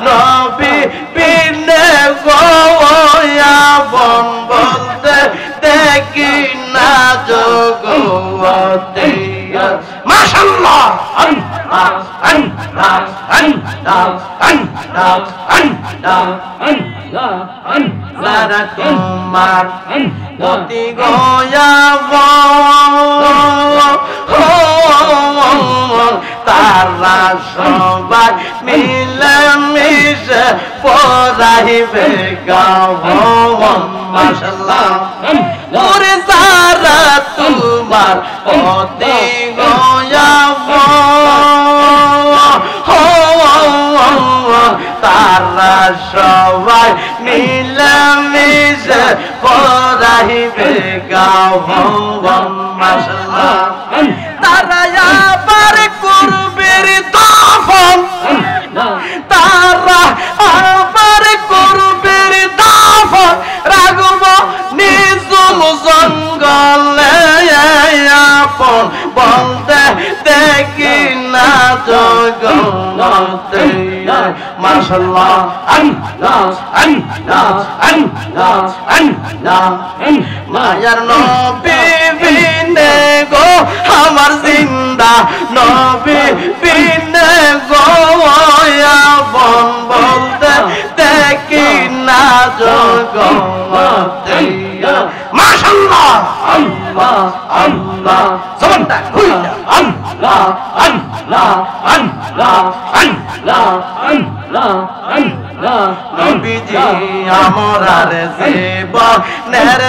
নবী বিনে গোয়া বন বলতে দেখি না জগতে মাশাআল্লাহ আল্লাহ আল্লাহ আল্লাহ আল্লাহ আল্লাহ আল্লাহ তোমার গতি গোয়া তারা সবাই মিলে মিশে পড়াইবে গাওন মাশাআল্লাহ ওরে তারা তোমার গতি গোয়া তারা সবাই মিলে মিশে পড়াইবে গাওন মাশাআল্লাহ তারা আবার করবের দাফন তারা আবার করবের দাফন রাগব নিজম জঙ্গলে আপন বলতে দেখি না জগতে মাশাআল্লাহ আল্লাহ আল্লাহ আল্লাহ আল্লাহ মায়ার নবী বিনে গো আমার জিন্দা নবী বিনে গো বন বলতে দেখি না জগতে মাশাআল্লাহ আল্লাহ আল্লাহ জবানটা খুইলা আল্লাহ আল্লাহ আল্লাহ আল্লাহ আল্লাহ আল্লাহ নবীজি আমরার জীবনের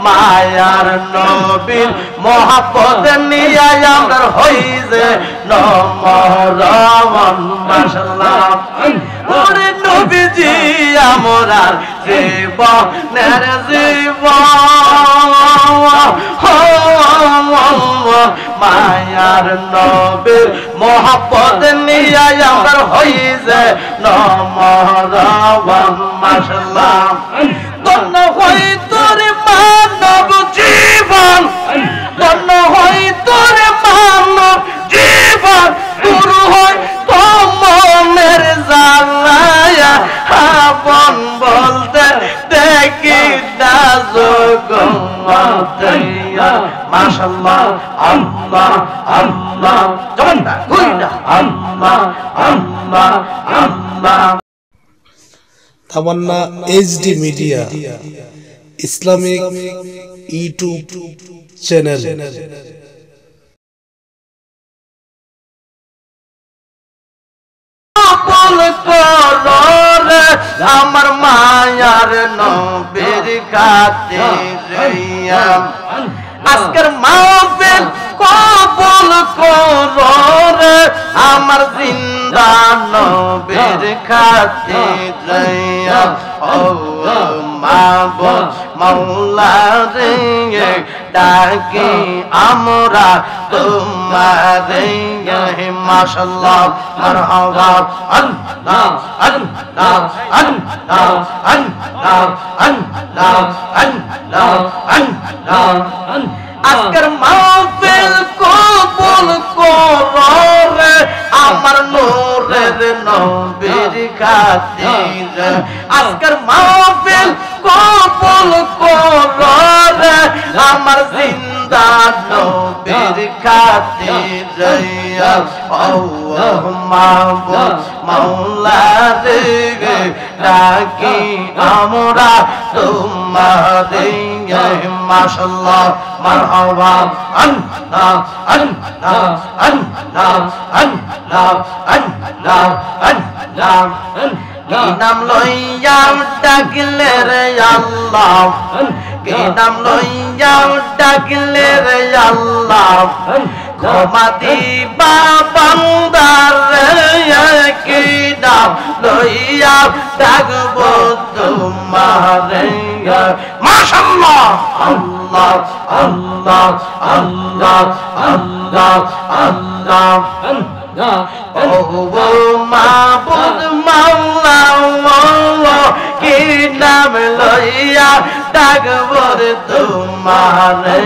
মায়ার নবীর মহব্বত নিয়ে আমরা হইছে নমরমান মাশাআল্লাহ ওরে নবীজি আমরার জীবনের মায়ার নবীর মহব্বত নিয়ে আমরা হইছে নমরমান মাশাআল্লাহ ধন্য হই তোর মানব জীবন ধন্য হই তোর মানব জীবন দূর হয় তো মনের জ্বালায়া আপন বলতে দেখি না জগতে মাশাআল্লাহ আল্লাহ আল্লাহ জবানটা খুইলা আল্লাহ আল্লাহ আল্লাহ Tamanna HD media Islamic YouTube channel আমার মায়ার নবীর খাতিরে আজকের মাহফিল কবুল করো রে আমার জিন্দা নবীর খাতিরে ও মাবুদ মাওলা রে ডাকি আমরা তোমারে মাশাআল্লাহ মারহাবা আল্লাহ আল্লাহ আল্লাহ আল্লাহ আল্লাহ আল্লাহ আল্লাহ আজকের মাহফিল কবুল করো রে আমার নূরের নবীর খাতিরে আজকের মাহফিল কবুল করো রে আমার জিন্দা নবীর খাতিরে ও মাবুদ মাওলা রে ডাকি আমরা তোমারে মাশাআল্লাহ মারহাবা আল্লাহ আল্লাহ আল্লাহ আল্লাহ আল্লাহ আল্লাহ কি নাম লইয়া ডাকলে রে আল্লাহ কি নাম লইয়া ডাকলে রে আল্লাহ ক্ষমা দিবা বান্দার কি নাম লইয়া ডাকবো তোমারে মাশাআল্লাহ আল্লাহ আল্লাহ আল্লাহ আল্লাহ আল্লাহ ও মাবুদ মাওলা কি নাম লইয়া ডাকবো রে তোমারে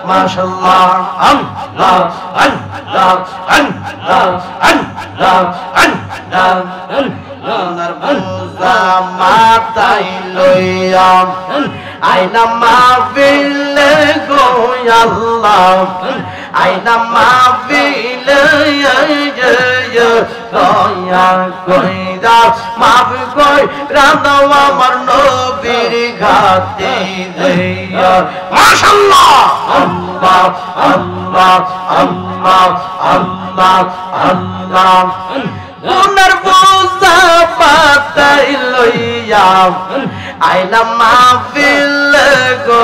মাশাআল্লাহ আল্লাহ আল্লাহ আল্লাহ আল্লাহ আল্লাহ আল্লাহর বোঝা মাথায় লইয়া আইনা মাহফিলে গো আল্লাহ আইনা মাহফিলে দয়া কইরা মাফ কইরা দাও আমার নবীর খাতিরে মাশাআল্লাহ আল্লাহ আল্লাহ আল্লাহ আল্লাহ আল্লাহ উনার বোঝা মাথায় লইয়া আইনা মাহফিল গো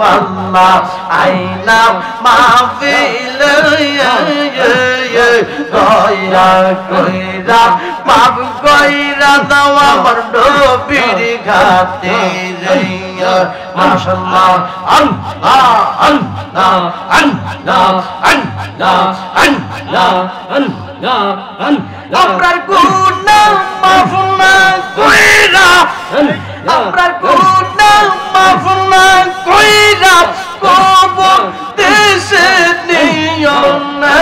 আল্লাহ আইনা মাহফিল দয়া কইরা মাফ কইরা দাও আমার নবীর খাতিরে মাশাআল্লাহ আল্লাহ আল্লাহ আল্লাহ আল্লাহ আল্লাহ আল্লাহ আমরার গুনাহ মাফ না কইরা আমরার গুনাহ মাফ না কইরা কবর দেশে নিও না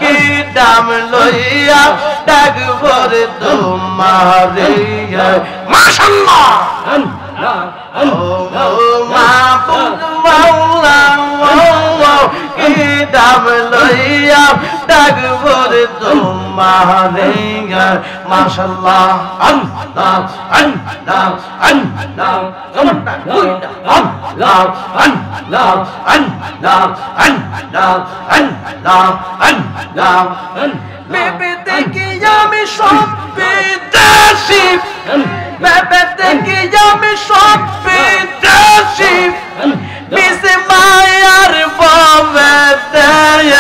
কি দাম লইয়া ডাকবো রে তোমারে মাশাআল্লাহ মাহবুব মাওলা কি দাম লইয়া ডাকবো রে তোমারে মাশাআল্লাহ আল্লাহ আল্লাহ আল্লাহ আল্লাহ আল্লাহ আল্লাহ আল্লাহ আল্লাহ আল্লাহ বেবে দেখি আমি সব বিদেশি বেবে দেখি আমি সব বিদেশি মিশে মায়ার ববে দেয়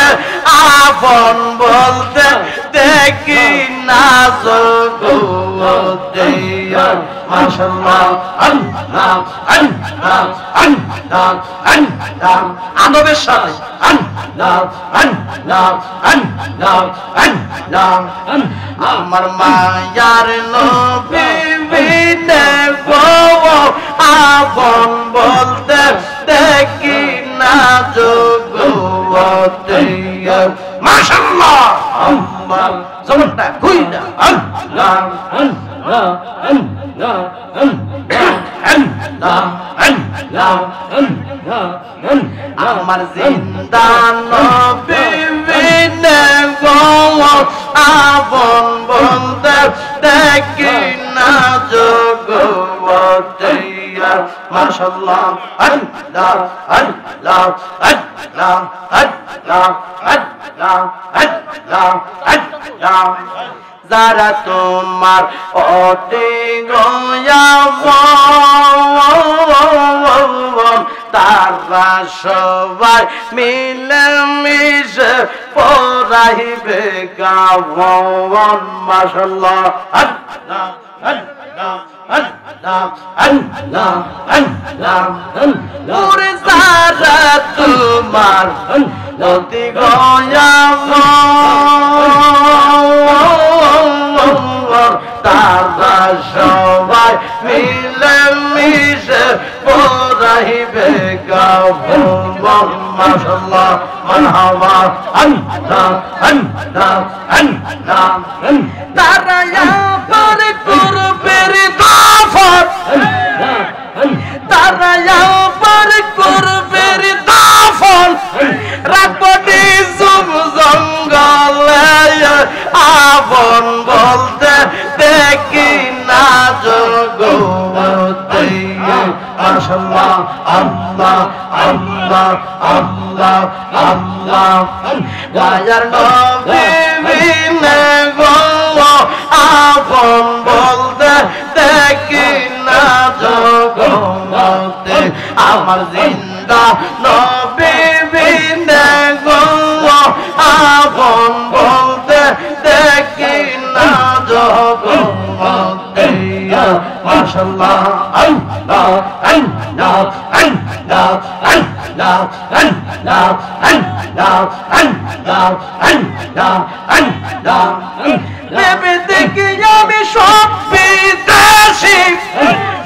আপন বলতে দেখি না জগতে মাশাআল্লাহ আল্লাহ আল্লাহ আল্লাহ আল্লাহ আনবের সাথে আল্লাহ আল্লাহ আল্লাহ আল্লাহ আমার মায়ার নবী বিনে গো আপন বলতে দেখি না জগতে মাশাআল্লাহ আমার জমটা কইরা আল্লাহ আল্লাহ আল্লাহ আল্লাহ আল্লাহ আল্লাহ আমার জিন্দা নবী বিনে গো আপন বলতে দেখি না জগতে মাশাআল্লাহ আল্লাহ আল্লাহ আল্লাহ আল্লাহ আল্লাহ আল্লাহ আল্লাহ যারা তোমার অতি তারা সবাই মিলে মিশে পড়াইবে গাওন মাশাআল্লাহ আল্লাহ আল্লাহ আল্লাহ আল্লাহ আল্লাহ ওরে যারা তোমার অতি তারা সবাই মিলে মিশে পড়াইবে গাওন মাশাআল্লাহ মারহাবা আল্লাহ আল্লাহ আল্লাহ তারা আবার করবে দাফত তারা আবার করবে দাফত রাখবি জঙ্গলে আপন বলতে দেখি না জগতে মাশাআল্লাহ আল্লাহ আল্লাহ আল্লাহ আল্লাহ গায়ার নবী বিনে গো আপন বলতে দেখি না জগতে আমার জিন্দা নবী বিনে গো আপন বলতে দেখি না জগতে মাশাআল্লাহ আল্লাহ আল্লাহ আল্লাহ আল্লাহ আল্লাহ আল্লাহ আল্লাহ আল্লাহ আল্লাহ বেবে দেখি আমি সব বিদেশি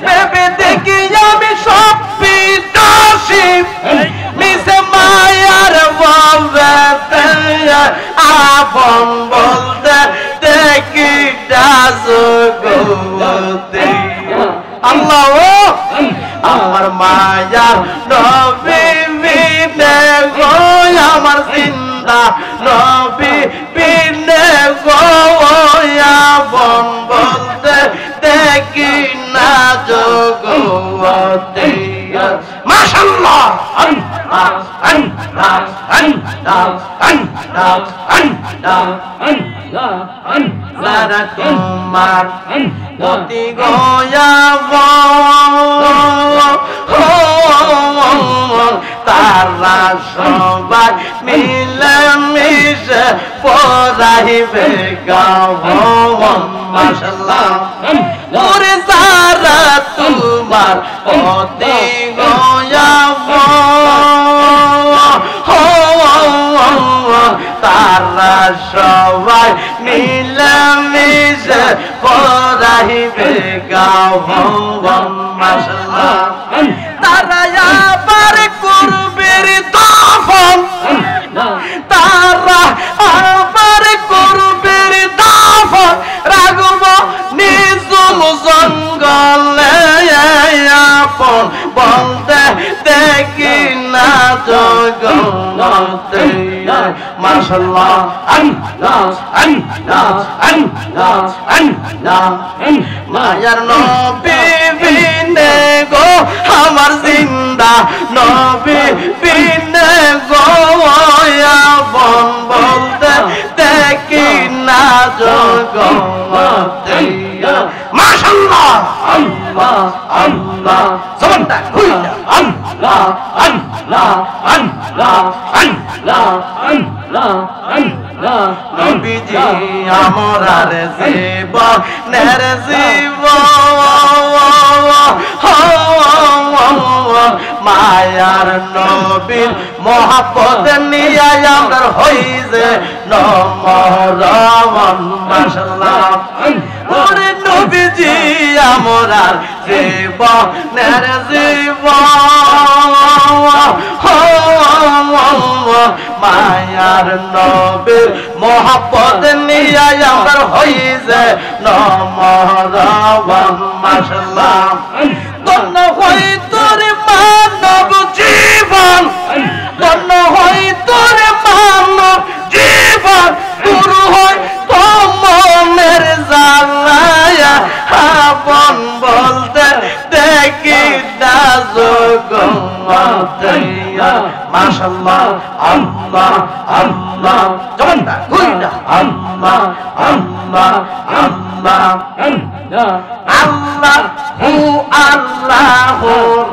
ভেবে দেখি আমি সব বিনাশী মিশে মায়ার বলতে আপন বলতে দেখি জগতে আল্লাহ আমার মায়া নবী বিনে গো আমার জিন্দা নবী বিনে গো আপন বলতে দেখি না জগতে মাশাআল্লাহ আল্লাহ আল্লাহ আল্লাহ আল্লাহ আল্লাহ আল্লাহ যারা তোমার অতি গয়াব তারা সবাই মিলে মিশে পড়াইবে গাও মাশাআল্লাহ ওরে যারা তোমার অতি গয়াব তারা সবাই মিলে মিশে পড়াইবে গাও মাশাআল্লাহ তারা আবার করবে দাফন তারা আবার করবে দাফন রাগব নিজম জঙ্গলে আপন বলতে দেখি না জগতে মাশাআল্লাহ আল্লাহ আল্লাহ আল্লাহ আল্লাহ মায়ার নবী বিনে গো আমার জিন্দা নবী বিনে গো আপন বলতে দেখি না জগতে মাশাআল্লাহ আল্লাহ আল্লাহ জবানটা খুইলা আল্লাহ আল্লাহ আল্লাহ আল্লাহ আল্লাহ আল্লাহ নবীজি আমরার জীবনের মায়ার নবীর মহব্বত নিয়ে আমরা হইছে নমরমান মাশাআল্লাহ ওরে নবীজি আমরার জীবনের মায়ার নবীর মহব্বত নিয়ে আমরা হইছে নমরমান মাশাআল্লাহ ধন্য হই তোর মানব জীবন ধন্য হই তোর মানব জীবন দূর হয় তো মনের জ্বালায়া আপন বলতে দেখি না জগতে মাশাআল্লাহ আল্লাহ আল্লাহ জবানটা খুইলা আল্লাহ আল্লাহ আল্লাহ আল্লাহ হু আল্লাহ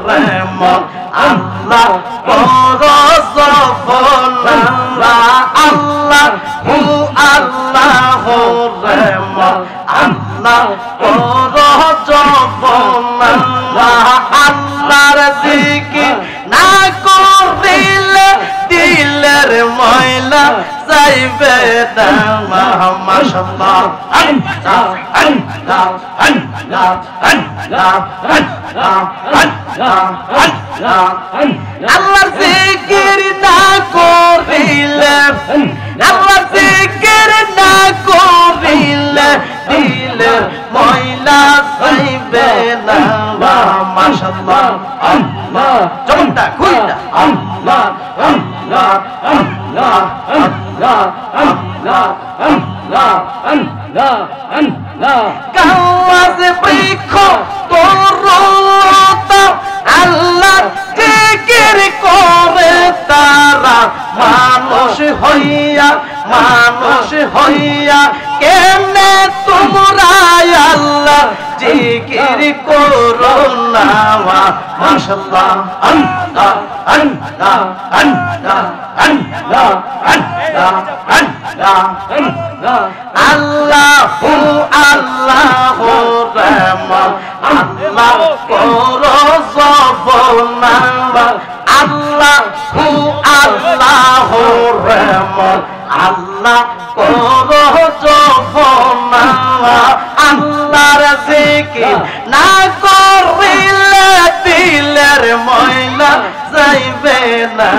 রহমান আল্লাহ পরজফন আল্লাহ হু আল্লাহ রহমান আল্লাহ পরজফন আল্লাহর জিকির না করিলে দিলের ময়লা যাইবে না মাশাআল্লাহ আল্লাহ আল্লাহ আল্লাহ আল্লাহ আল্লাহ আল্লাহ আল্লাহর জিকির না করিলে আল্লাহর জিকির না করিলে দিলের ময়লা যাইবে না মাশাআল্লাহ আল্লাহ জবানটা খুইলা আল্লাহ আল্লাহ আল্লাহ আল্লাহ আল্লাহ আল্লাহ আল্লাহ আল্লাহ কাওয়াজ বৃক্ষ তরুতা আল্লাহ জিকির করে তারা মানুষ হইয়া কেনে তোমরা আল্লাহ জিকির করো না মাশাআল্লাহ আল্লাহ আল্লাহ আল্লাহ আল্লাহ আল্লাহ আল্লাহ আল্লাহু আল্লাহু রহমান আল্লাহ পরজফন আল্লাহু আল্লাহু রহমান আল্লাহ পরজফন আল্লাহর জিকির না করিলে দিলের ময়লা যাইবে না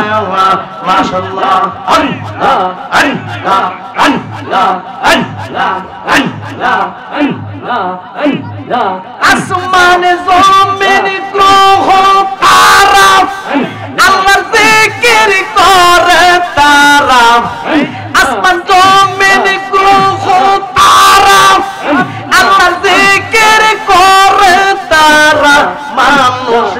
মাশাআল্লাহ আল্লাহ আল্লাহ আল্লাহ আল্লাহ আল্লাহ আল্লাহ আল্লাহ আসমান জমিন গ্রহ তারা আল্লাহর জিকির করে তারা আসমান জমিন গ্রহ তারা আল্লাহর জিকির করে তারা মানুষ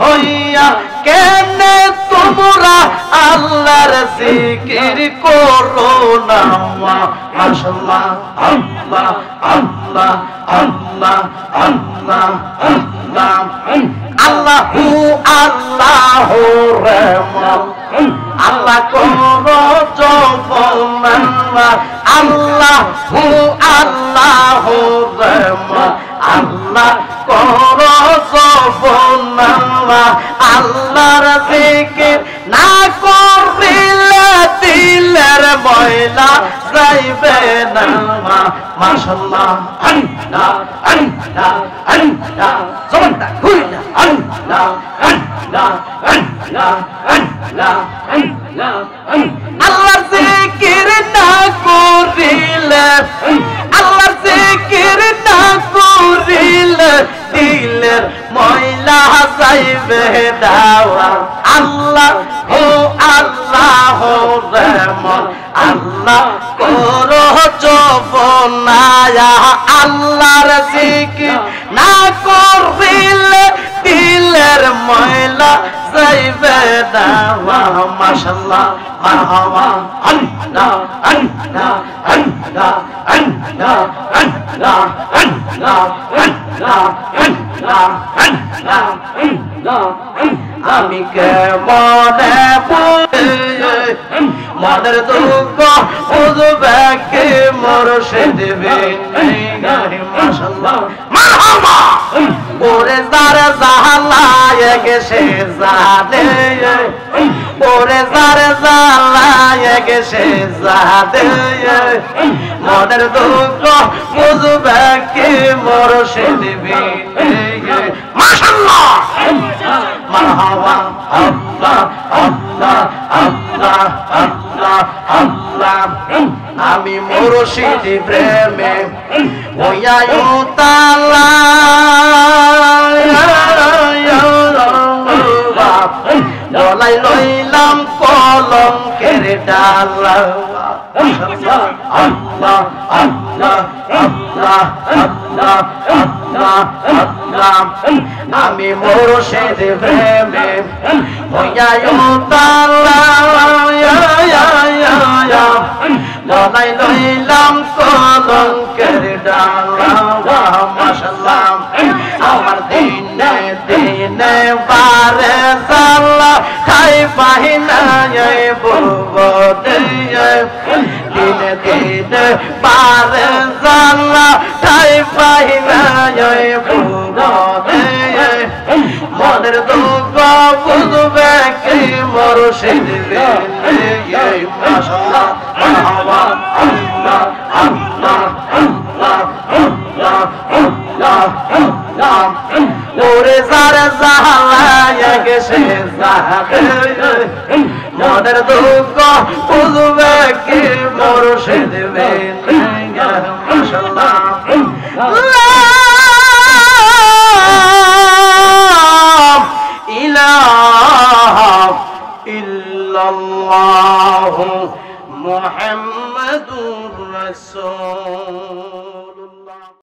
হইয়া কেনে তোমরা আল্লাহর জিকির করো না মাশাআল্লাহ আল্লাহ আল্লাহ আল্লাহ আল্লাহ আল্লাহ আল্লাহু আল্লাহু রহমান আল্লাহ করো জপমান আল্লাহু আল্লাহু রহমান আল্লাহ করো জপমান আল্লাহর জিকির না করিলে দিলের ময়লা যাইবে না মাশাআল্লাহ আল্লাহ আল্লাহ আল্লাহ জবানটা খুইলা আল্লাহ আল্লাহ আল্লাহ আল্লাহ আল্লাহ আল্লাহর জিকির না করিলে আল্লাহর জিকির না করিলে দিলের ময়লা যাইবে দাওয়া আল্লাহ ও আল্লাহ রহমান আল্লাহ করো জপনায়া আল্লাহর জিকির না করিলে দিলের ময়লা যাইবে দাওয়া মাশাআল্লাহ মারহাবা আল্লাহ আল্লাহ আল্লাহ আল্লাহ আল্লাহ আল্লাহ আল্লাহ আল্লাহ আল্লাহ আল্লাহ আমি কেমনে মনের দুঃখ বুঝবে কে মুর্শিদ বিনে মাশাআল্লাহ মারহাবা ওরে যারে জালায় গেছে জানে ওরে যারে জালায় গেছে জানে মনের দুঃখ বুঝবে কে মুর্শিদ বিনে মাশাআল্লাহ মারহাবা আল্লাহ আল্লাহ আল্লাহ আল্লাহ আল্লাহ আমি মুর্শিদ প্রেমে হইয়া উতালা গলায় লইলাম কলঙ্কের ডালা আল্লাহ আল্লাহ আল্লাহ আল্লাহ আল্লাহ আল্লাহ আমি মুর্শিদ প্রেমে হইয়া উতালা গলায় লইলাম কলঙ্কের ডালা মাশাআল্লাহ আমার দিনে দিনে বারে জালা খাই পাহিনা বুবদে দিনে দিনে বারে জালা খাই পাহিনা বুবদে মনের দুঃখ বুঝবে কি মুর্শিদ বিনে মাশাআল্লাহ মারহাবা আল্লাহ আল্লাহ আল্লাহ আল্লাহ আল্লাহ আল্লাহ ওরে যারে জালায় গেছে জানে মনের দুঃখ বুঝবে কি মুর্শিদ বিনে মাশাআল্লাহ লা ইলাহা ইল্লাল্লাহু মুহাম্মাদুর রাসূল